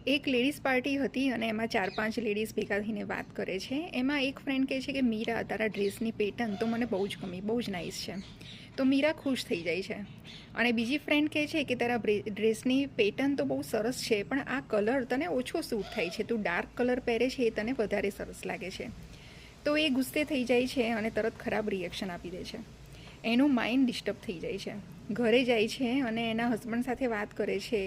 એક ladies party હતી અને એમાં 4-5 લેડીઝ ભેગા થઈને વાત કરે છે. એમાં એક ફ્રેન્ડ કહે છે કે મીરા, તારા ડ્રેસની પેટર્ન તો મને બહુ જ ગમી, બહુ જ નાઇસ છે. તો મીરા ખુશ થઈ જાય છે. અને બીજી ફ્રેન્ડ કહે છે કે તારા ડ્રેસની પેટર્ન તો બહુ સરસ છે, પણ આ કલર તને ઓછો સૂટ થાય છે, તું ડાર્ક કલર પહેરે છે એ તને વધારે સરસ લાગે છે. તો એ ગુસ્સે થઈ જાય છે અને તરત ખરાબ રિએક્શન આપી દે છે. એનું માઇન્ડ ડિસ્ટર્બ થઈ જાય છે. ઘરે જાય છે અને એના હસબન્ડ સાથે વાત કરે છે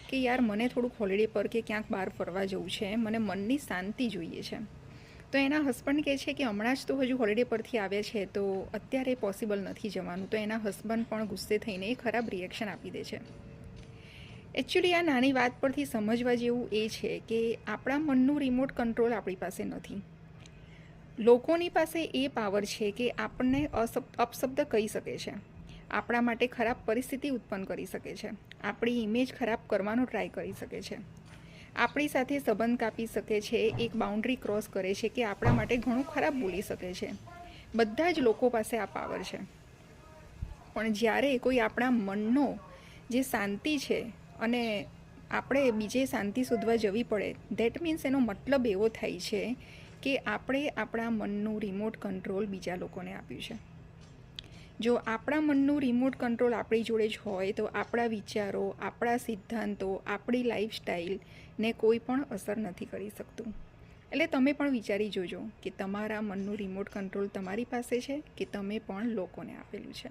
કે યાર, મને થોડુંક હોલિડે પર કે ક્યાંક બહાર ફરવા જવું છે, મને મનની શાંતિ જોઈએ છે. તો એના હસબન્ડ કહે છે કે હમણાં જ તો હજુ હોલિડે પરથી આવ્યા છે, તો અત્યારે પોસિબલ નથી જવાનું. તો એના હસબન્ડ પણ ગુસ્સે થઈને એ ખરાબ રિએક્શન આપી દે છે. એકચ્યુઅલી આ નાની વાત પરથી સમજવા જેવું એ છે કે આપણા મનનું રિમોટ કંટ્રોલ આપણી પાસે નથી. લોકોની પાસે એ પાવર છે કે આપણને અપશબ્દ કહી શકે છે, આપણા માટે ખરાબ પરિસ્થિતિ ઉત્પન્ન કરી શકે છે, આપણી ઇમેજ ખરાબ કરવાનો ટ્રાય કરી શકે છે, આપણી સાથે સંબંધ કાપી શકે છે, એક બાઉન્ડ્રી ક્રોસ કરે છે કે આપણા માટે ઘણું ખરાબ બોલી શકે છે. બધા જ લોકો પાસે આ પાવર છે. પણ જ્યારે કોઈ આપણા મનનો જે શાંતિ છે અને આપણે બીજે શાંતિ શોધવા જવી પડે, ધેટ મીન્સ એનો મતલબ એવો થાય છે કે આપણે આપણા મનનું રિમોટ કંટ્રોલ બીજા લોકોને આપ્યું છે. જો આપણા મનનું રિમોટ કંટ્રોલ આપણી જોડે જ હોય તો આપણા વિચારો, આપણા સિદ્ધાંતો, આપણી લાઈફસ્ટાઈલને કોઈ પણ અસર નથી કરી શકતું. એટલે તમે પણ વિચારી જોજો કે તમારા મનનું રિમોટ કંટ્રોલ તમારી પાસે છે કે તમે પણ લોકોને આપેલું છે.